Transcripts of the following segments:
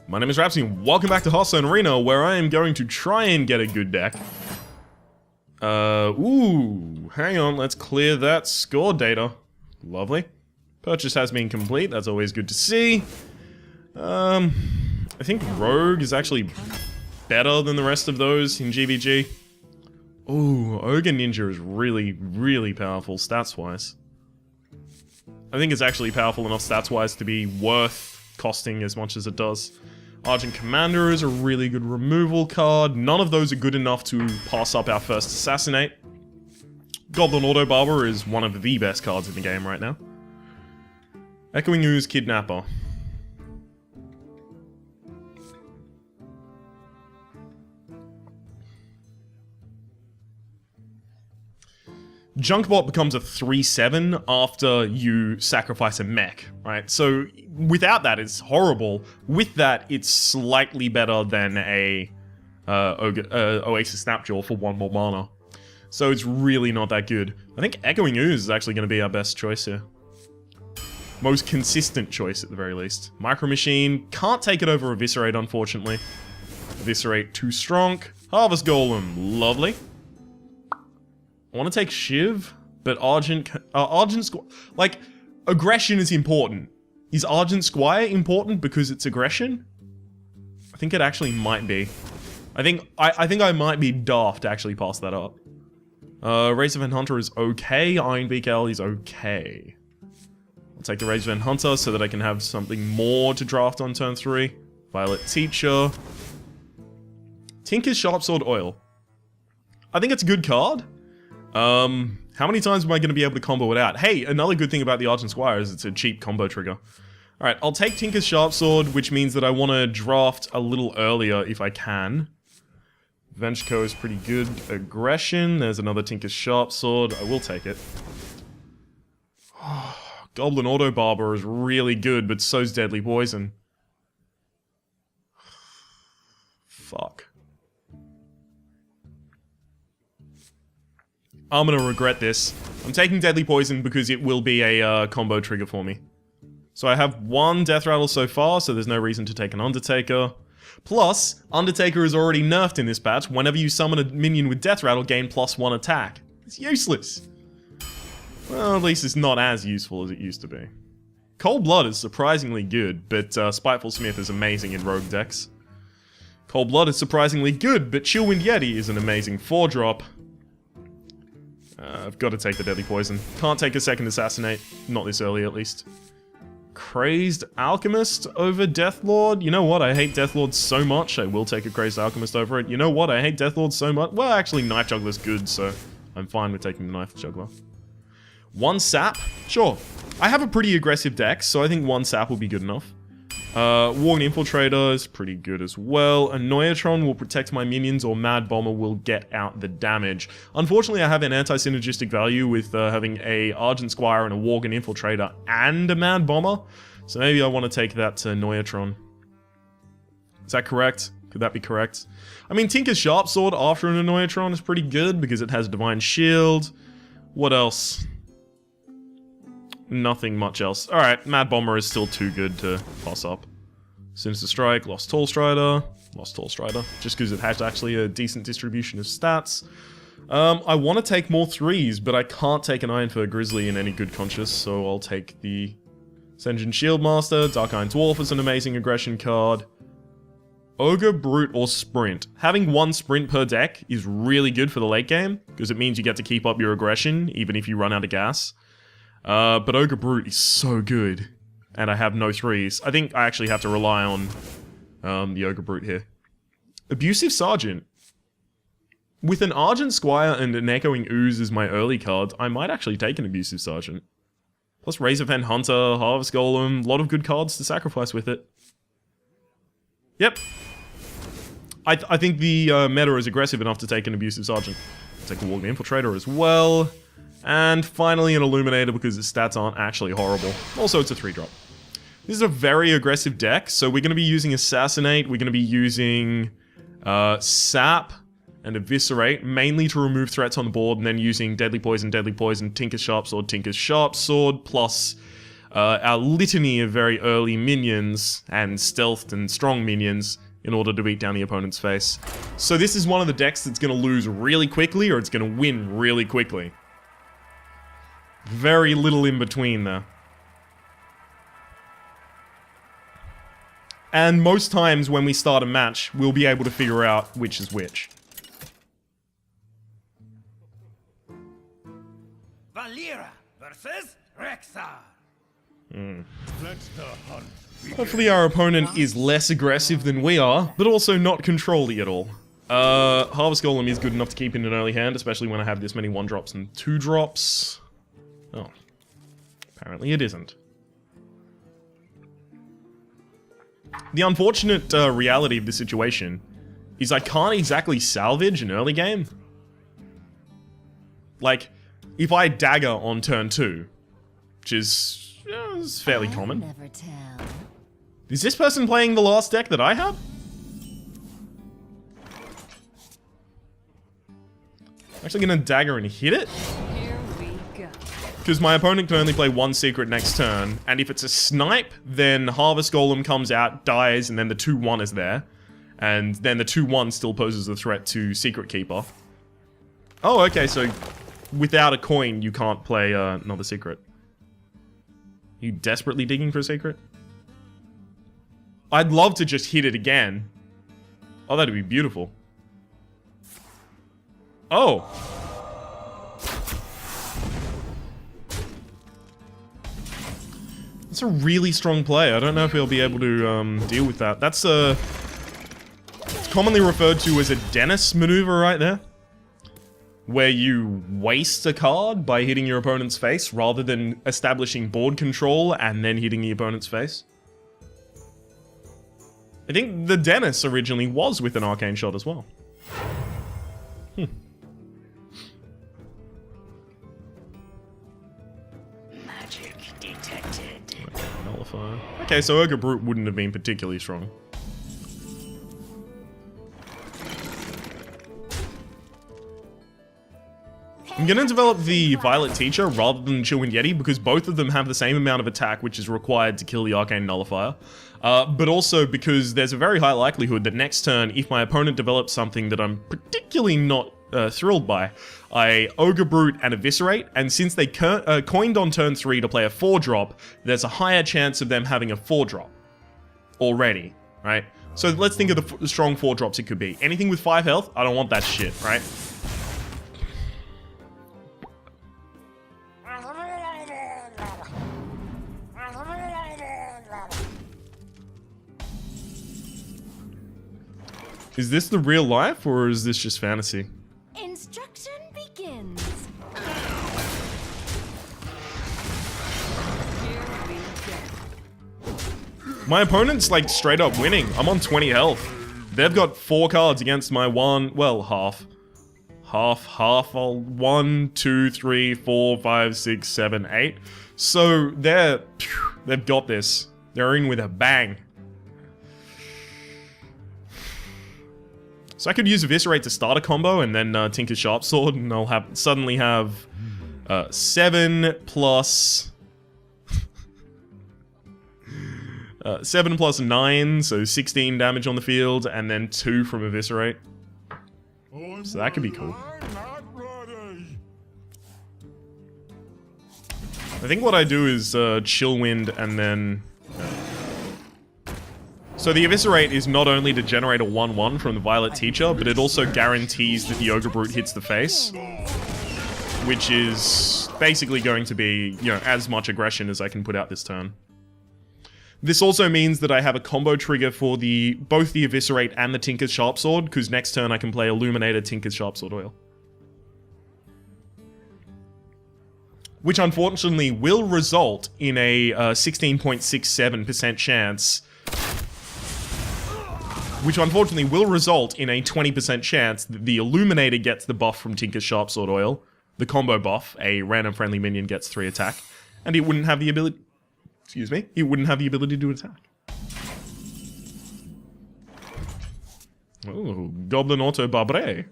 My name is Rhapsody and welcome back to Hearthstone Arena, where I am going to try and get a good deck. Ooh, hang on, let's clear that score data. Lovely. Purchase has been complete, that's always good to see. I think Rogue is actually better than the rest of those in GVG. Ooh, Ogre Ninja is really powerful stats-wise. I think it's actually powerful enough stats-wise to be worth costing as much as it does. Argent Commander is a really good removal card. None of those are good enough to pass up our first Assassinate. Goblin Auto Barber is one of the best cards in the game right now. Echoing Ooze Kidnapper. Junkbot becomes a 3/7 after you sacrifice a mech, right? So without that, it's horrible. With that, it's slightly better than a Oasis Snapjaw for 1 more mana. So it's really not that good. I think Echoing Ooze is actually going to be our best choice here. Most consistent choice at the very least. Micro Machine, can't take it over Eviscerate unfortunately. Eviscerate too strong. Harvest Golem, lovely. I want to take Shiv, but Argent Squire... Like, aggression is important. Is Argent Squire important because it's aggression? I think it actually might be. I think I might be daft to actually pass that up. Razorven Hunter is okay. Iron Beak Owl is okay. I'll take the Razorven Hunter so that I can have something more to draft on turn 3. Violet Teacher. Tinker's Sharpsword Oil. I think it's a good card. How many times am I going to be able to combo it out? Hey, another good thing about the Argent Squire is it's a cheap combo trigger. Alright, I'll take Tinker's Sharpsword, which means that I want to draft a little earlier if I can. Vengeko is pretty good. Aggression, there's another Tinker's Sharpsword, I will take it. Goblin Auto Barber is really good, but so's Deadly Poison. Fuck. I'm gonna regret this. I'm taking Deadly Poison because it will be a combo trigger for me. So I have 1 Death Rattle so far, so there's no reason to take an Undertaker. Plus, Undertaker is already nerfed in this patch. Whenever you summon a minion with Death Rattle, gain +1 attack. It's useless. Well, at least it's not as useful as it used to be. Cold Blood is surprisingly good, but Spiteful Smith is amazing in rogue decks. Cold Blood is surprisingly good, but Chillwind Yeti is an amazing 4-drop. I've got to take the Deadly Poison. Can't take a second Assassinate. Not this early, at least. Crazed Alchemist over Deathlord? You know what? I hate Deathlord so much. I will take a Crazed Alchemist over it. You know what? I hate Deathlord so much. Well, actually, Knife Juggler's good, so I'm fine with taking the Knife Juggler. 1 Sap? Sure. I have a pretty aggressive deck, so I think 1 Sap will be good enough. Worn Infiltrator is pretty good as well. Annoyatron will protect my minions, or Mad Bomber will get out the damage. Unfortunately, I have an anti-synergistic value with having a Argent Squire and a Worgen Infiltrator and a Mad Bomber. So maybe I want to take that to Annoyatron. Is that correct? Could that be correct? I mean, Tinker's Sharpsword after an Annoyatron is pretty good because it has Divine Shield. What else? Nothing much else. Alright, Mad Bomber is still too good to pass up. Sinister Strike, Lost Tall Strider. Lost Tall Strider. Just because it has actually a decent distribution of stats. I want to take more 3s, but I can't take an Iron Fur Grizzly in any good conscience, so I'll take the Sen'jin Shieldmaster. Dark Iron Dwarf is an amazing aggression card. Ogre, Brute, or Sprint. Having 1 Sprint per deck is really good for the late game, because it means you get to keep up your aggression, even if you run out of gas. But Ogre Brute is so good, and I have no 3s. I think I actually have to rely on the Ogre Brute here. Abusive Sergeant. With an Argent Squire and an Echoing Ooze as my early cards, I might actually take an Abusive Sergeant. Plus Razorven Hunter, Harvest Golem, a lot of good cards to sacrifice with it. Yep. I think the meta is aggressive enough to take an Abusive Sergeant. I'll take a Worgen Infiltrator as well. And finally an Illuminator because its stats aren't actually horrible. Also, it's a 3-drop. This is a very aggressive deck, so we're going to be using Assassinate, we're going to be using Sap and Eviscerate, mainly to remove threats on the board, and then using Deadly Poison, Tinker's Sharpsword, plus our litany of very early minions and stealthed and strong minions in order to beat down the opponent's face. So this is one of the decks that's going to lose really quickly or it's going to win really quickly. Very little in between there. And most times when we start a match, we'll be able to figure out which is which. Valera versus Rexar. Let the hunt begin. Hopefully our opponent is less aggressive than we are, but also not controlling at all. Harvest Golem is good enough to keep in an early hand, especially when I have this many 1-drops and 2-drops. Oh. Apparently it isn't. The unfortunate reality of the situation is I can't exactly salvage an early game. Like, if I dagger on turn 2, which is fairly common. Never tell. Is this person playing the last deck that I had? I'm actually gonna dagger and hit it? Here we go. Because my opponent can only play 1 secret next turn, and if it's a snipe, then Harvest Golem comes out, dies, and then the 2-1 is there. And then the 2-1 still poses a threat to Secret Keeper. Oh, okay, so without a coin, you can't play another secret. You desperately digging for a secret? I'd love to just hit it again. Oh, that'd be beautiful. Oh! That's a really strong play. I don't know if he'll be able to deal with that. That's it's commonly referred to as a Dennis maneuver right there. Where you waste a card by hitting your opponent's face rather than establishing board control and then hitting the opponent's face. I think the Dennis originally was with an Arcane Shot as well. Magic detected. Nullifier. Okay, so Ogre Brute wouldn't have been particularly strong. I'm gonna develop the Violet Teacher rather than Chillwind Yeti because both of them have the same amount of attack which is required to kill the Arcane Nullifier. But also because there's a very high likelihood that next turn, if my opponent develops something that I'm particularly not thrilled by, I Ogre Brute and Eviscerate, and since they coined on turn 3 to play a 4-drop, there's a higher chance of them having a 4-drop already, right? So let's think of the strong 4-drops it could be. Anything with 5 health, I don't want that shit, right? Is this the real life, or is this just fantasy? Instruction begins. Here we go. My opponent's like straight up winning. I'm on 20 health. They've got 4 cards against my 1, well, half. Half, 1, 2, 3, 4, 5, 6, 7, 8. So they've got this. They're in with a bang. So I could use Eviscerate to start a combo and then Tinker's Sharp Sword, and I'll suddenly have 7 plus 7 plus 9, so 16 damage on the field, and then 2 from Eviscerate. So that could be cool. I think what I do is Chillwind and then... So the Eviscerate is not only to generate a 1-1 from the Violet Teacher, but it also guarantees that the Ogre Brute hits the face. Which is basically going to be, you know, as much aggression as I can put out this turn. This also means that I have a combo trigger for both the Eviscerate and the Tinker's Sharp Sword, because next turn I can play Illuminator, Tinker's Sharp Sword Oil. Which unfortunately will result in a 16.67% chance... Which unfortunately will result in a 20% chance that the Illuminator gets the buff from Tinker's Sharp Sword Oil, the combo buff, a random friendly minion gets 3 attack, and it wouldn't have the ability... Excuse me, it wouldn't have the ability to attack. Ooh, Goblin Auto Barbre.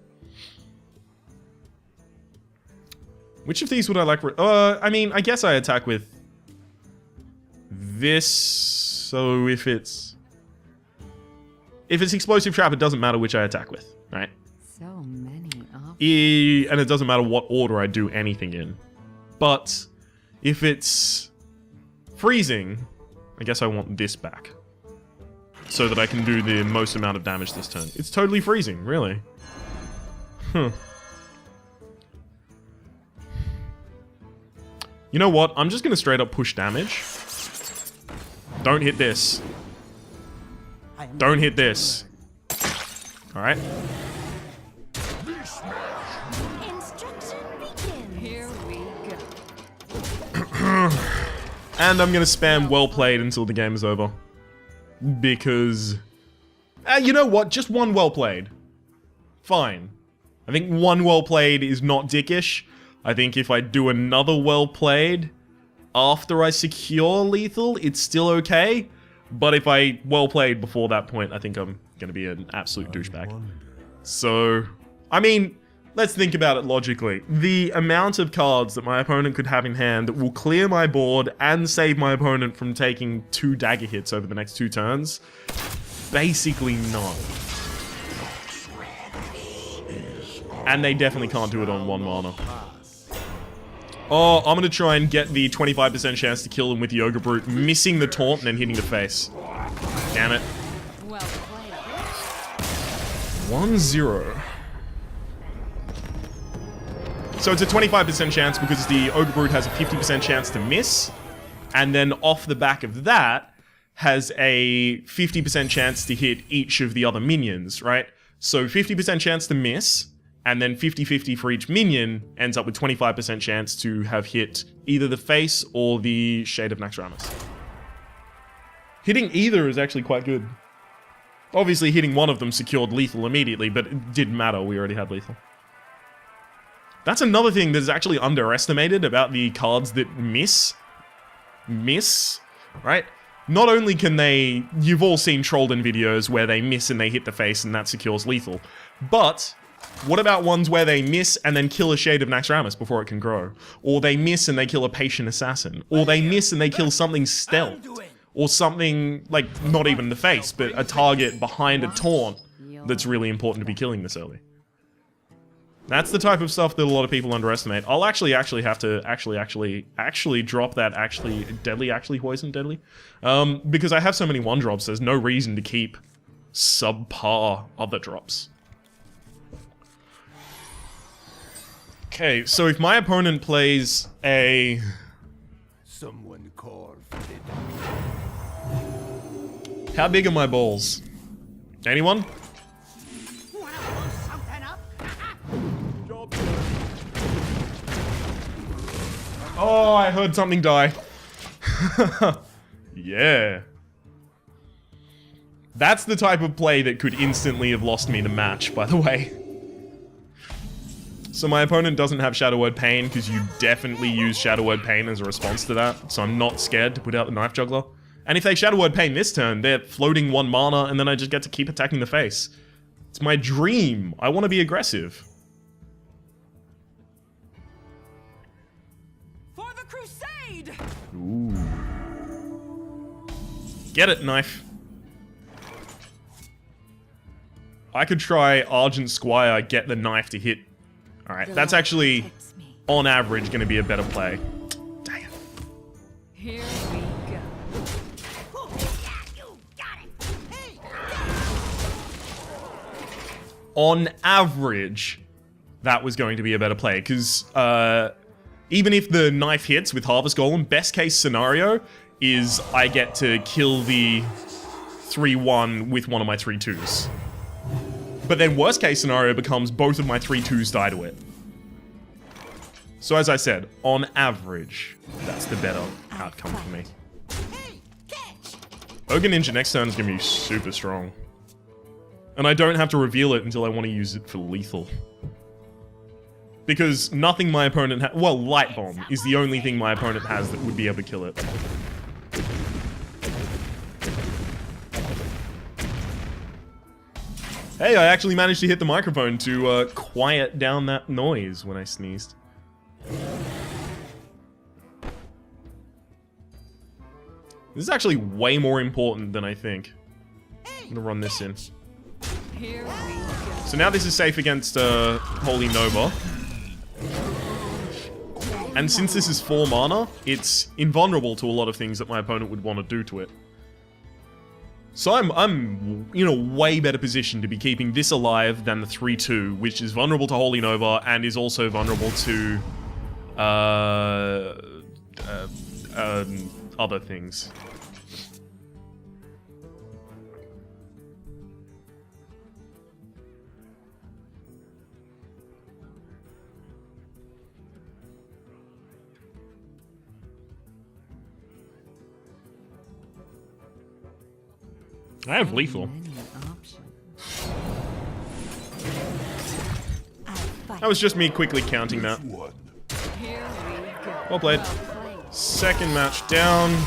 Which of these would I like... I mean, I guess I attack with... this. So if it's explosive trap, it doesn't matter which I attack with, right? So many options. And it doesn't matter what order I do anything in. But if it's freezing, I guess I want this back. So that I can do the most amount of damage this turn. It's totally freezing, really. Huh. You know what? I'm just gonna straight up push damage. Don't hit this. Don't hit this. Alright. Instruction begins. Here we go. And I'm gonna spam well played until the game is over. Because... you know what? Just one well played. Fine. I think one well played is not dickish. I think if I do another well played after I secure lethal, it's still okay. But if I well played before that point, I think I'm gonna be an absolute douchebag. So, I mean, let's think about it logically. The amount of cards that my opponent could have in hand that will clear my board and save my opponent from taking 2 dagger hits over the next 2 turns, basically none. And they definitely can't do it on 1 mana. Oh, I'm gonna try and get the 25% chance to kill him with the Ogre Brute, missing the taunt and then hitting the face. Damn it. Well played. 1-0. So it's a 25% chance because the Ogre Brute has a 50% chance to miss, and then off the back of that has a 50% chance to hit each of the other minions, right? So 50% chance to miss, and then 50-50 for each minion ends up with 25% chance to have hit either the face or the Shade of Naxxramas. Hitting either is actually quite good. Obviously hitting one of them secured lethal immediately, but it didn't matter, we already had lethal. That's another thing that is actually underestimated about the cards that miss, right? Not only can they, you've all seen Trollden videos where they miss and they hit the face and that secures lethal, but what about ones where they miss and then kill a Shade of Naxxramas before it can grow? Or they miss and they kill a Patient Assassin? Or they miss and they kill something stealth? Or something, like, not even the face, but a target behind a taunt that's really important to be killing this early. That's the type of stuff that a lot of people underestimate. I'll actually have to drop that deadly poison deadly. Because I have so many 1-drops, there's no reason to keep subpar other drops. Okay, so if my opponent plays a... Someone call for it. How big are my balls? Anyone? Oh, I heard something die. Yeah. That's the type of play that could instantly have lost me the match, by the way. So my opponent doesn't have Shadow Word Pain, because you definitely use Shadow Word Pain as a response to that, so I'm not scared to put out the Knife Juggler. And if they Shadow Word Pain this turn, they're floating 1 mana, and then I just get to keep attacking the face. It's my dream. I want to be aggressive. For the crusade! Ooh. Get it, Knife. I could try Argent Squire, get the Knife to hit. Alright, that's actually, on average, going to be a better play. Dang it. Here we go. On average, that was going to be a better play, because even if the Knife hits with Harvest Golem, best case scenario is I get to kill the 3-1 with one of my 3-2s. But then worst case scenario becomes both of my 3-2s die to it. So as I said, on average, that's the better outcome for me. Ogre Ninja next turn is going to be super strong. And I don't have to reveal it until I want to use it for lethal. Because nothing my opponent has... Well, Light Bomb is the only thing my opponent has that would be able to kill it. Hey, I actually managed to hit the microphone to quiet down that noise when I sneezed. This is actually way more important than I think. I'm gonna run this in. Here we go. So now this is safe against Holy Nova. And since this is 4 mana, it's invulnerable to a lot of things that my opponent would want to do to it. So I'm in a way better position to be keeping this alive than the 3/2, which is vulnerable to Holy Nova and is also vulnerable to other things. I have lethal. That was just me quickly counting that. One. Here we go. Well played. Second match down.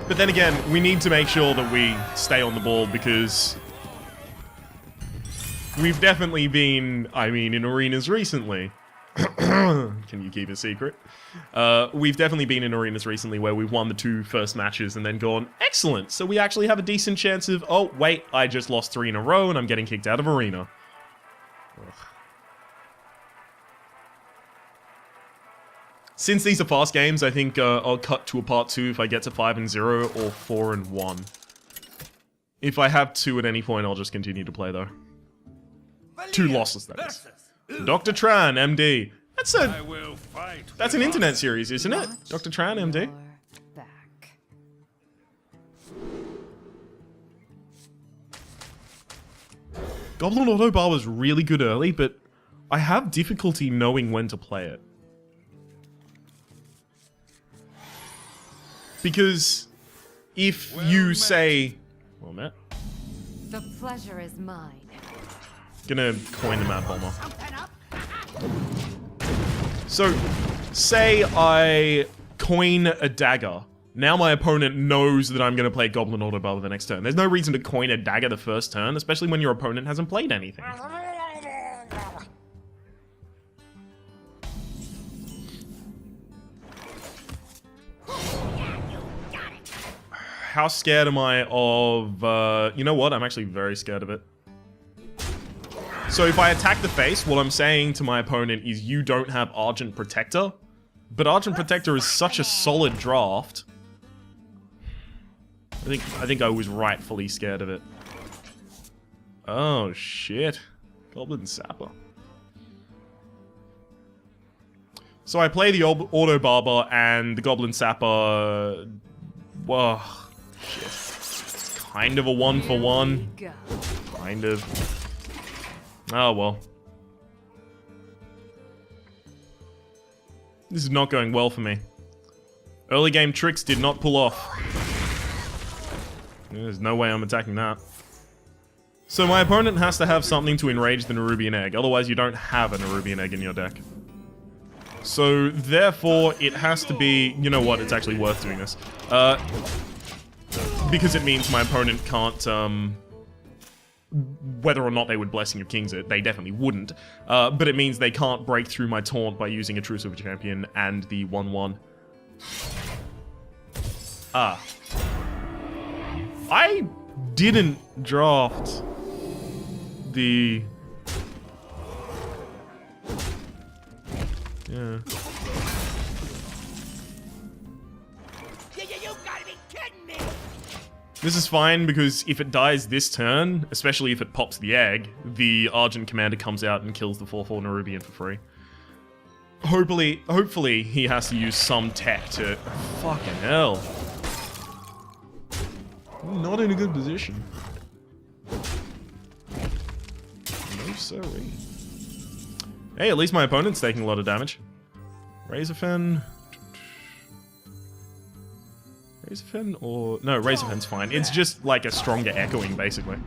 But then again, we need to make sure that we stay on the ball because we've definitely been, I mean, in arenas recently. Can you keep a secret? We've definitely been in arenas recently where we've won the 2 first matches and then gone, excellent, so we actually have a decent chance of, oh, wait, I just lost 3 in a row and I'm getting kicked out of arena. Ugh. Since these are fast games, I think I'll cut to a part 2 if I get to 5-0 or 4-1. If I have 2 at any point, I'll just continue to play, though. 2 losses, that is. Dr. Tran, MD. That's an internet series, isn't it? Dr. Tran, MD. Back. Goblin Auto Bar was really good early, but I have difficulty knowing when to play it. Because if you say... Well met. The pleasure is mine. Gonna coin the Mad Bomber. So, say I coin a dagger. Now my opponent knows that I'm gonna play Goblin Auto Bar the next turn. There's no reason to coin a dagger the first turn, especially when your opponent hasn't played anything. How scared am I of, you know what? I'm actually very scared of it. So if I attack the face, what I'm saying to my opponent is you don't have Argent Protector. But Argent Protector is such a solid draft. I think I was rightfully scared of it. Oh shit. Goblin Sapper. So I play the Auto Barber and the Goblin Sapper. Whoa. Shit. It's kind of a 1-for-1. Go. Kind of. Oh well. This is not going well for me. Early game tricks did not pull off. There's no way I'm attacking that. So my opponent has to have something to enrage the Nerubian Egg, otherwise you don't have a Nerubian Egg in your deck. So therefore it has to be... You know what, it's actually worth doing this. Because it means my opponent can't... whether or not they would Blessing of Kings it, they definitely wouldn't. But it means they can't break through my taunt by using a True Silver Champion and the 1/1. Ah. I didn't draft the... Yeah. You gotta be kidding me! This is fine because if it dies this turn, especially if it pops the egg, the Argent Commander comes out and kills the 4/4 Nerubian for free. Hopefully he has to use some tech to... Fucking hell. I'm not in a good position. No siree. Hey, at least my opponent's taking a lot of damage. Razorfen... Razorfen or... No, Razorfen's fine. It's just like a stronger echoing, basically.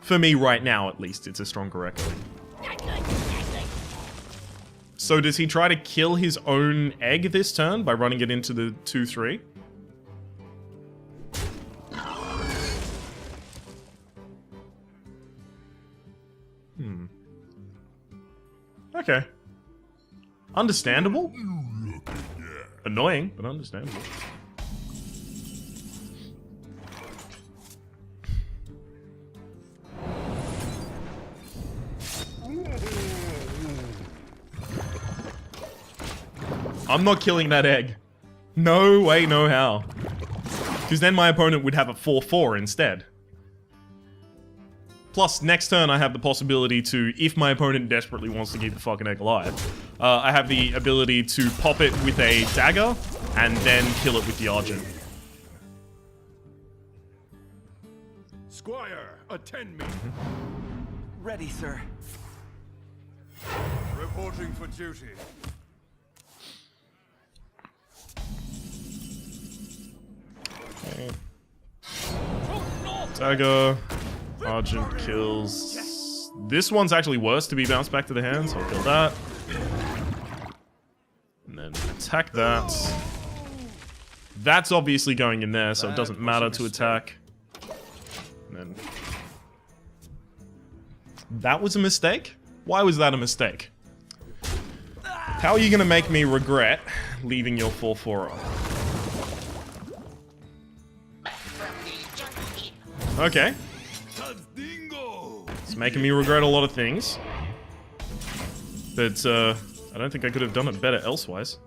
For me right now, at least, it's a stronger echoing. So does he try to kill his own egg this turn by running it into the 2/3? Okay. Understandable. Annoying, but understandable. I'm not killing that egg. No way, no how. Because then my opponent would have a 4-4 instead. Plus, next turn I have the possibility to, if my opponent desperately wants to keep the fucking egg alive, I have the ability to pop it with a dagger and then kill it with the Argent. Squire, attend me. Ready, sir. Reporting for duty. Okay. Dagger. Argent kills. This one's actually worse to be bounced back to the hand, so I'll kill that. And then attack that. That's obviously going in there, so it doesn't matter to attack. And then... That was a mistake? Why was that a mistake? How are you gonna make me regret leaving your 4-4 up? Okay. It's making me regret a lot of things. But, I don't think I could have done it better elsewise.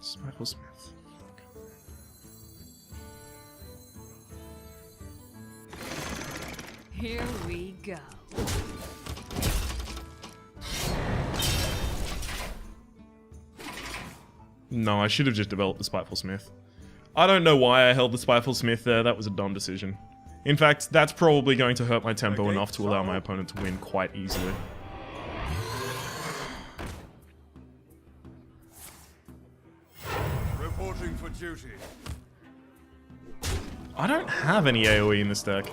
Spiteful Smith. Here we go. No, I should have just developed the Spiteful Smith. I don't know why I held the Spiteful Smith there, that was a dumb decision. In fact, that's probably going to hurt my tempo enough to allow my opponent to win quite easily. Reporting for duty. I don't have any AoE in this deck.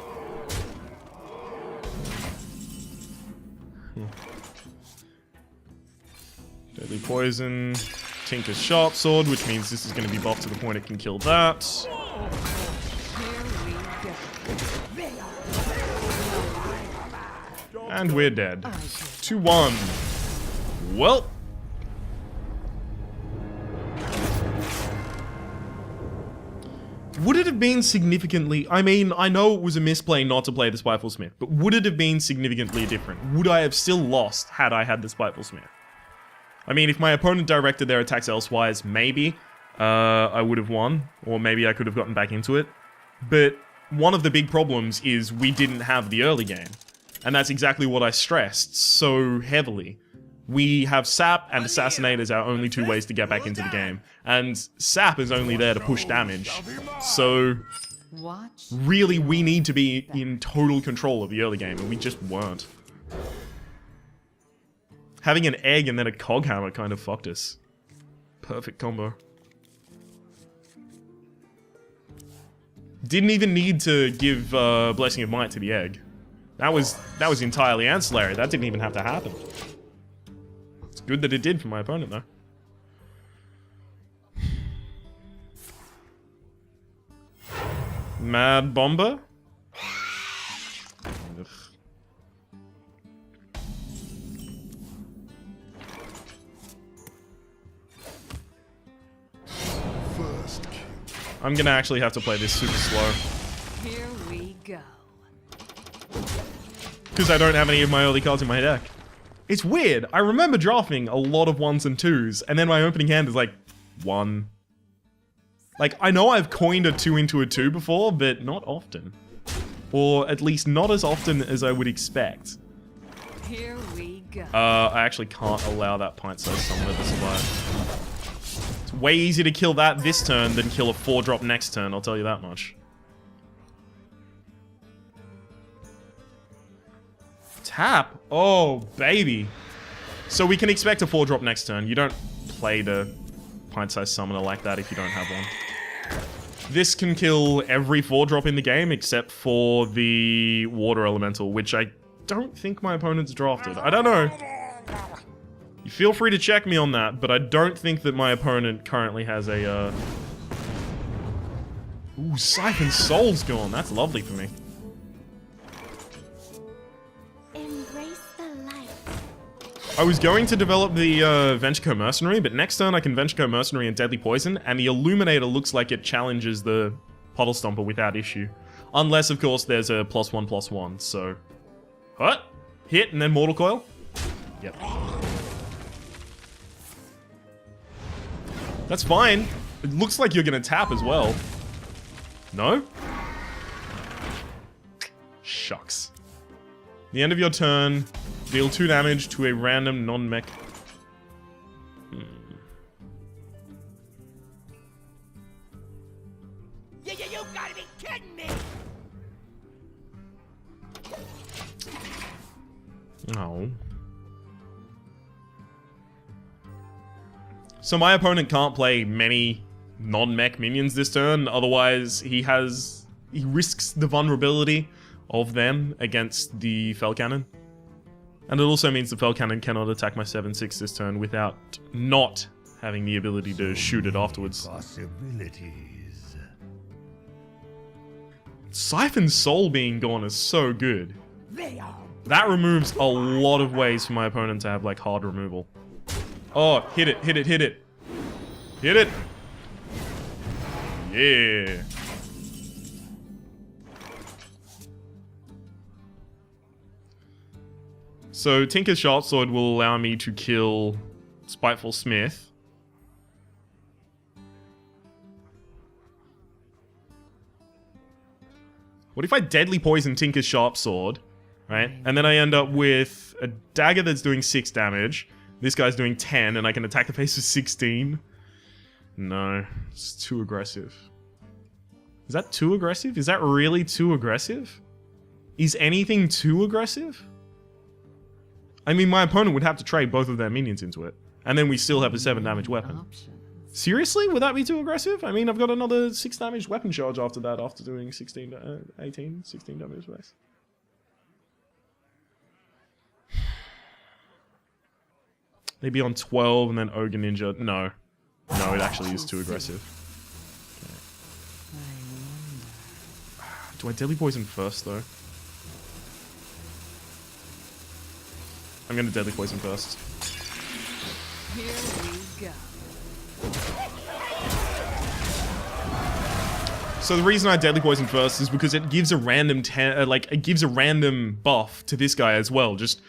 Deadly Poison, Tinker's Sharp Sword, which means this is going to be buffed to the point it can kill that. And we're dead. 2-1. Well. Would it have been significantly... I mean, I know it was a misplay not to play the Spiteful Smith, but would it have been significantly different? Would I have still lost had I had the Spiteful Smith? I mean, if my opponent directed their attacks elsewise, maybe I would have won, or maybe I could have gotten back into it. But one of the big problems is we didn't have the early game. And that's exactly what I stressed so heavily. We have Sap and Assassinate as our only two ways to get back into the game. And Sap is only there to push damage. So, really, we need to be in total control of the early game, and we just weren't. Having an egg and then a cog hammer kind of fucked us. Perfect combo. Didn't even need to give Blessing of Might to the egg. That was entirely ancillary. That didn't even have to happen. It's good that it did for my opponent, though. Mad Bomber? Ugh. I'm gonna actually have to play this super slow. Here we go. Because I don't have any of my early cards in my deck. It's weird. I remember drafting a lot of 1s and 2s, and then my opening hand is like 1. Like, I know I've coined a 2 into a 2 before, but not often. Or at least not as often as I would expect. Here we go. I actually can't allow that pint-sized summoner to survive. It's way easier to kill that this turn than kill a 4-drop next turn, I'll tell you that much. Tap? Oh, baby. So we can expect a 4-drop next turn. You don't play the pint-sized summoner like that if you don't have one. This can kill every 4-drop in the game except for the water elemental, which I don't think my opponent's drafted. I don't know. You feel free to check me on that, but I don't think that my opponent currently has a, Ooh, Siphon Soul's gone. That's lovely for me. Embrace I was going to develop the Ventrico Mercenary, but next turn I can Ventrico Mercenary and Deadly Poison, and the Illuminator looks like it challenges the Puddle Stomper without issue. Unless, of course, there's a +1/+1, so... What? Hit, and then Mortal Coil? Yep. That's fine. It looks like you're gonna tap as well. No? Shucks. The end of your turn, deal 2 damage to a random non-mech. You gotta be kidding me! Oh. So my opponent can't play many non-mech minions this turn, otherwise he risks the vulnerability of them against the Fell Cannon. And it also means the Fell Cannon cannot attack my 7/6 this turn without not having the ability to shoot it afterwards. Possibilities. Siphon Soul being gone is so good. That removes a lot of ways for my opponent to have, like, hard removal. Oh, hit it, hit it, hit it. Hit it! Yeah. So, Tinker's Sharpsword will allow me to kill Spiteful Smith. What if I Deadly Poison Tinker's Sharpsword, right? And then I end up with a dagger that's doing 6 damage. This guy's doing 10, and I can attack the face with 16. No, it's too aggressive. Is that too aggressive? Is that really too aggressive? Is anything too aggressive? I mean, my opponent would have to trade both of their minions into it. And then we still have a 7 damage weapon. Seriously? Would that be too aggressive? I mean, I've got another 6 damage weapon charge after that, after doing 16 damage base. Maybe on 12 and then Ogre Ninja. No. No, it actually is too aggressive. Okay. Do I Deadly Poison first, though? I'm gonna Deadly Poison first. Here we go. So the reason I Deadly Poison first is because it gives a random it gives a random buff to this guy as well, just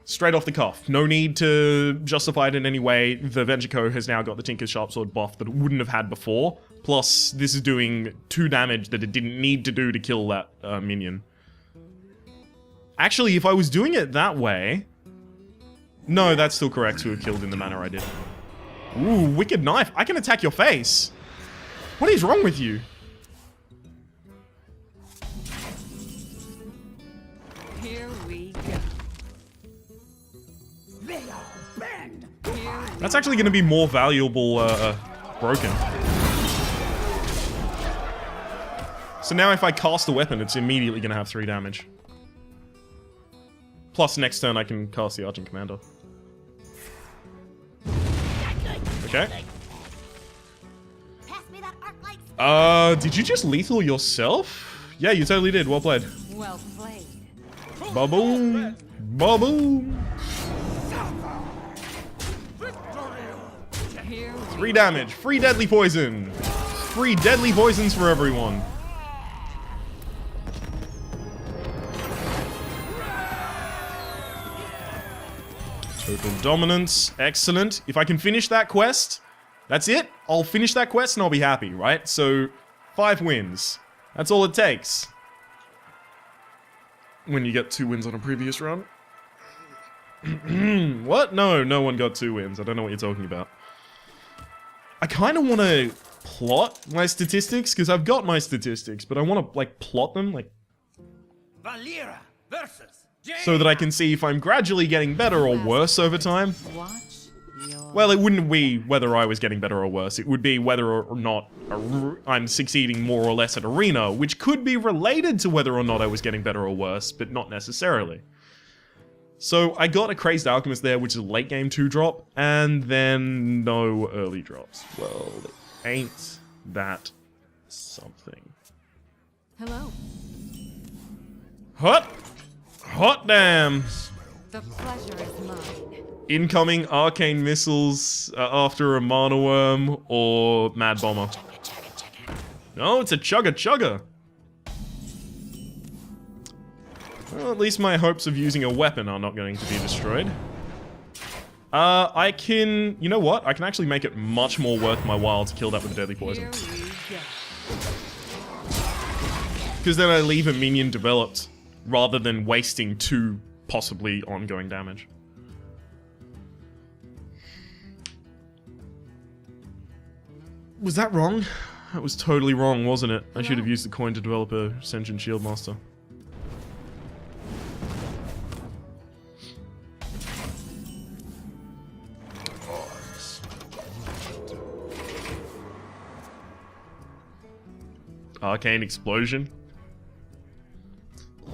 straight off the cuff. No need to justify it in any way. The Ventrico has now got the Tinker's Sharpsword buff that it wouldn't have had before. Plus, this is doing 2 damage that it didn't need to do to kill that minion. Actually, if I was doing it that way... No, that's still correct to have killed in the manner I did. Ooh, Wicked Knife. I can attack your face. What is wrong with you? Here we go. That's actually going to be more valuable, broken. So now if I cast a weapon, it's immediately going to have 3 damage. Plus, next turn I can cast the Argent Commander. Okay. Did you just lethal yourself? Yeah, you totally did. Well played. Well played. Ba-boom. Ba-boom. Here 3 damage. Free Deadly Poison. Free Deadly Poisons for everyone. Total Dominance. Excellent. If I can finish that quest, that's it. I'll finish that quest and I'll be happy, right? So, 5 wins. That's all it takes. When you get 2 wins on a previous run. What? No, no one got 2 wins. I don't know what you're talking about. I kind of want to plot my statistics, because I've got my statistics, but I want to, like, plot them, like... Valera versus so that I can see if I'm gradually getting better or worse over time. watch your... Well, it wouldn't be whether I was getting better or worse. It would be whether or not I'm succeeding more or less at Arena, which could be related to whether or not I was getting better or worse, but not necessarily. So I got a Crazed Alchemist there, which is a late game 2-drop, and then no early drops. Well, ain't that something. Hello. Hot! Hot damn! The pleasure is mine. Incoming arcane missiles after a mana worm or mad bomber. No, it's a chugga chugga. Well, at least my hopes of using a weapon are not going to be destroyed. I can... You know what? I can actually make it much more worth my while to kill that with a deadly poison. Here we go. Because then I leave a minion developed, rather than wasting 2 possibly ongoing damage. Was that wrong? That was totally wrong, wasn't it? I should have used the coin to develop a Sentient Shieldmaster. Arcane Explosion?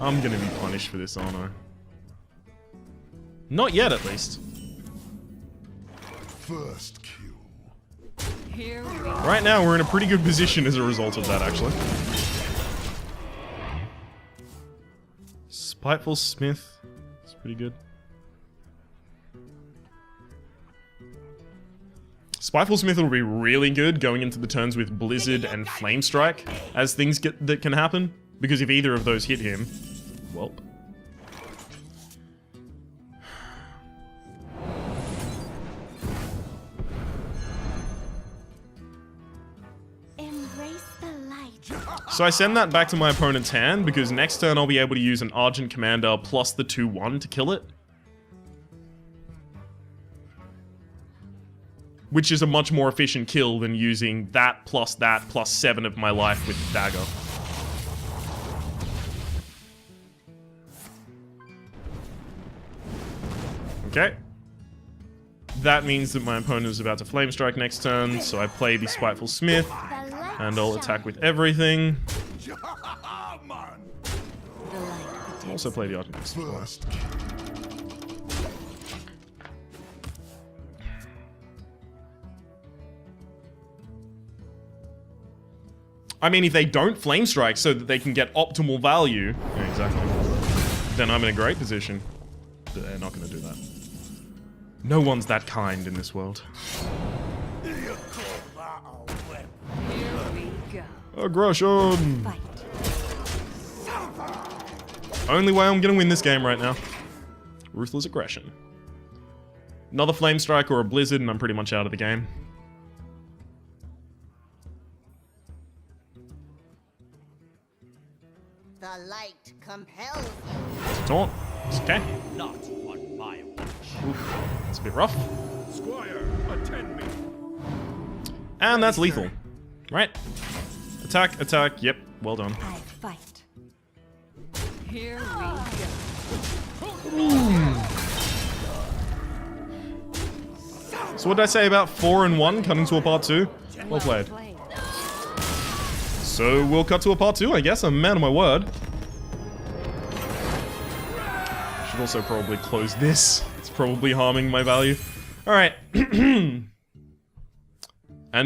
I'm gonna be punished for this, aren't I? Not yet, at least. First kill. Here we go. Right now, we're in a pretty good position as a result of that, actually. Spiteful Smith. It's pretty good. Spiteful Smith will be really good going into the turns with Blizzard and Flame Strike as things that can happen. Because if either of those hit him, well. Embrace the light. So I send that back to my opponent's hand because next turn I'll be able to use an Argent Commander plus the 2/1 to kill it. Which is a much more efficient kill than using that plus 7 of my life with Dagger. Okay. That means that my opponent is about to Flame Strike next turn, so I play the Spiteful Smith, and I'll attack with everything. Also play the Argent. First kill. I mean, if they don't Flame Strike so that they can get optimal value... Yeah, exactly. Then I'm in a great position. But they're not going to do that. No one's that kind in this world. Here we go. Aggression! Fight. Only way I'm going to win this game right now. Ruthless Aggression. Another Flame Strike or a Blizzard and I'm pretty much out of the game. The light compels you. Taunt. It's okay. Not on my watch. Oof. It's a bit rough. Squire, attend me. And that's lethal. Right. Attack, attack. Yep. Well done. I fight. Here we go. So what did I say about 4 and 1 cutting to a part 2? Well played. So we'll cut to a part 2, I guess. I'm a man of my word. Should also probably close this. It's probably harming my value. Alright. And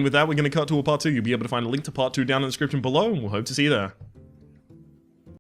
with that, we're going to cut to a part 2. You'll be able to find a link to part 2 down in the description below, and we'll hope to see you there.